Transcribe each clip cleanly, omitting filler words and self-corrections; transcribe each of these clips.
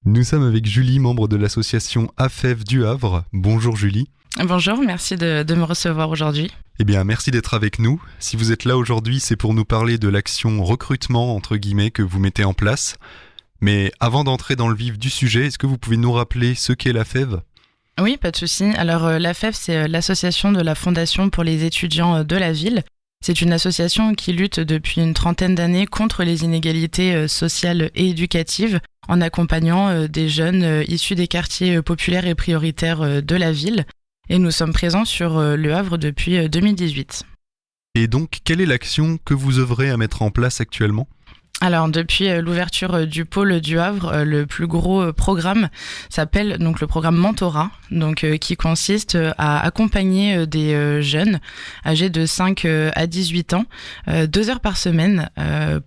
Nous sommes avec Julie, membre de l'association AFEV du Havre. Bonjour Julie. Bonjour, merci de me recevoir aujourd'hui. Eh bien, merci d'être avec nous. Si vous êtes là aujourd'hui, c'est pour nous parler de l'action recrutement, entre guillemets, que vous mettez en place. Mais avant d'entrer dans le vif du sujet, est-ce que vous pouvez nous rappeler ce qu'est l'AFEV ? Oui, pas de souci. Alors, l'AFEV, c'est l'association de la Fondation pour les étudiants de la ville. C'est une association qui lutte depuis une trentaine d'années contre les inégalités sociales et éducatives en accompagnant des jeunes issus des quartiers populaires et prioritaires de la ville. Et nous sommes présents sur Le Havre depuis 2018. Et donc, quelle est l'action que vous œuvrez à mettre en place actuellement ? Alors, depuis l'ouverture du pôle du Havre, le plus gros programme s'appelle donc le programme Mentorat, donc qui consiste à accompagner des jeunes âgés de 5 à 18 ans, 2 heures par semaine,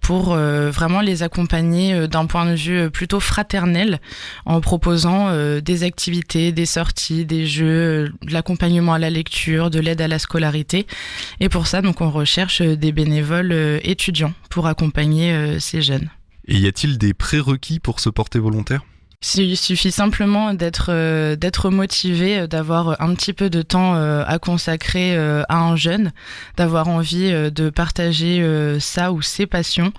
pour vraiment les accompagner d'un point de vue plutôt fraternel, en proposant des activités, des sorties, des jeux, de l'accompagnement à la lecture, de l'aide à la scolarité. Et pour ça, donc, on recherche des bénévoles étudiants pour accompagner ces jeunes. Et y a-t-il des prérequis pour se porter volontaire ? Il suffit simplement d'être motivé, d'avoir un petit peu de temps à consacrer à un jeune, d'avoir envie de partager ça ou ses passions,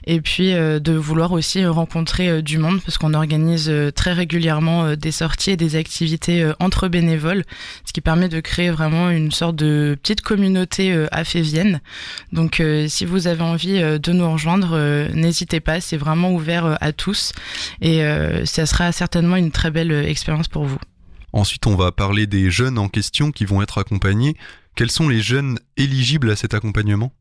et puis de vouloir aussi rencontrer du monde, parce qu'on organise très régulièrement des sorties et des activités entre bénévoles, ce qui permet de créer vraiment une sorte de petite communauté afévienne. Donc si vous avez envie de nous rejoindre, n'hésitez pas, c'est vraiment ouvert à tous, et ça sera certainement une très belle expérience pour vous. Ensuite, on va parler des jeunes en question qui vont être accompagnés. Quels sont les jeunes éligibles à cet accompagnement ?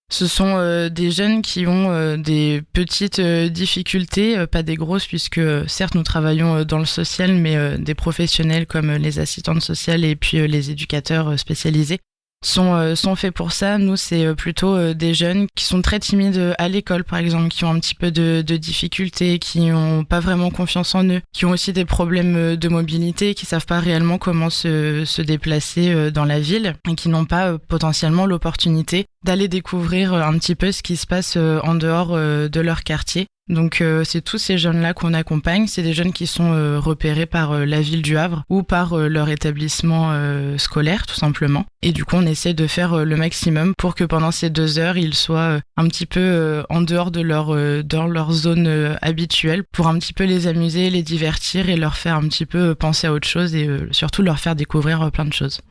Ce sont des jeunes qui ont des petites difficultés, pas des grosses, puisque certes nous travaillons dans le social, mais des professionnels comme les assistantes sociales et puis les éducateurs spécialisés sont faits pour ça. Nous, c'est plutôt des jeunes qui sont très timides à l'école, par exemple, qui ont un petit peu de difficultés, qui n'ont pas vraiment confiance en eux, qui ont aussi des problèmes de mobilité, qui savent pas réellement comment se déplacer dans la ville et qui n'ont pas potentiellement l'opportunité d'aller découvrir un petit peu ce qui se passe en dehors de leur quartier. Donc c'est tous ces jeunes-là qu'on accompagne. C'est des jeunes qui sont repérés par la ville du Havre ou par leur établissement scolaire, tout simplement. Et du coup, on essaie de faire le maximum pour que pendant ces 2 heures, ils soient un petit peu en dehors de leur zone habituelle, pour un petit peu les amuser, les divertir et leur faire un petit peu penser à autre chose et surtout leur faire découvrir plein de choses.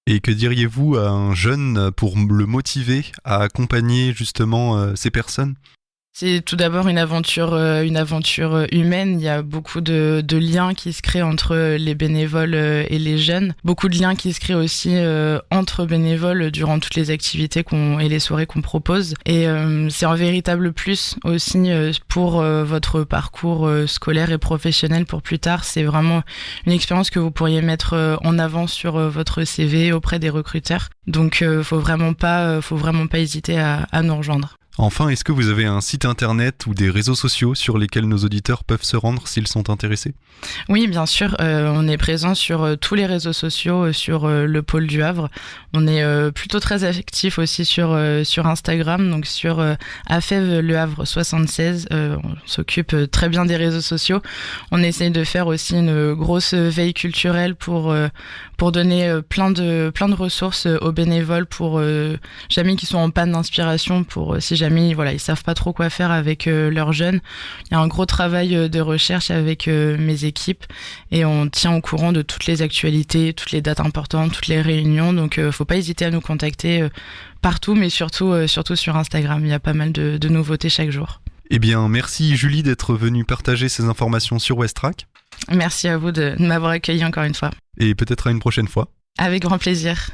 Et que diriez-vous à un jeune pour le motiver à accompagner justement ces personnes ? C'est tout d'abord une aventure humaine. Il y a beaucoup de liens qui se créent entre les bénévoles et les jeunes. Beaucoup de liens qui se créent aussi entre bénévoles durant toutes les activités et les soirées qu'on propose. Et c'est un véritable plus aussi pour votre parcours scolaire et professionnel pour plus tard. C'est vraiment une expérience que vous pourriez mettre en avant sur votre CV auprès des recruteurs. Donc faut vraiment pas hésiter à nous rejoindre. Enfin, est-ce que vous avez un site internet ou des réseaux sociaux sur lesquels nos auditeurs peuvent se rendre s'ils sont intéressés ? Oui, bien sûr. On est présent sur tous les réseaux sociaux, sur le pôle du Havre. On est plutôt très actif aussi sur Instagram, donc sur AFEV Le Havre 76. On s'occupe très bien des réseaux sociaux. On essaye de faire aussi une grosse veille culturelle pour donner plein de ressources aux bénévoles pour jamais qu'ils soient en panne d'inspiration, pour si jamais ils savent pas trop quoi faire avec leurs jeunes. Il y a un gros travail de recherche avec mes équipes et on tient au courant de toutes les actualités, toutes les dates importantes, toutes les réunions. Donc faut pas hésiter à nous contacter partout, mais surtout sur Instagram. Il y a pas mal de nouveautés chaque jour. Eh bien, merci Julie d'être venue partager ces informations sur Westrack. Merci à vous de m'avoir accueilli encore une fois. Et peut-être à une prochaine fois. Avec grand plaisir.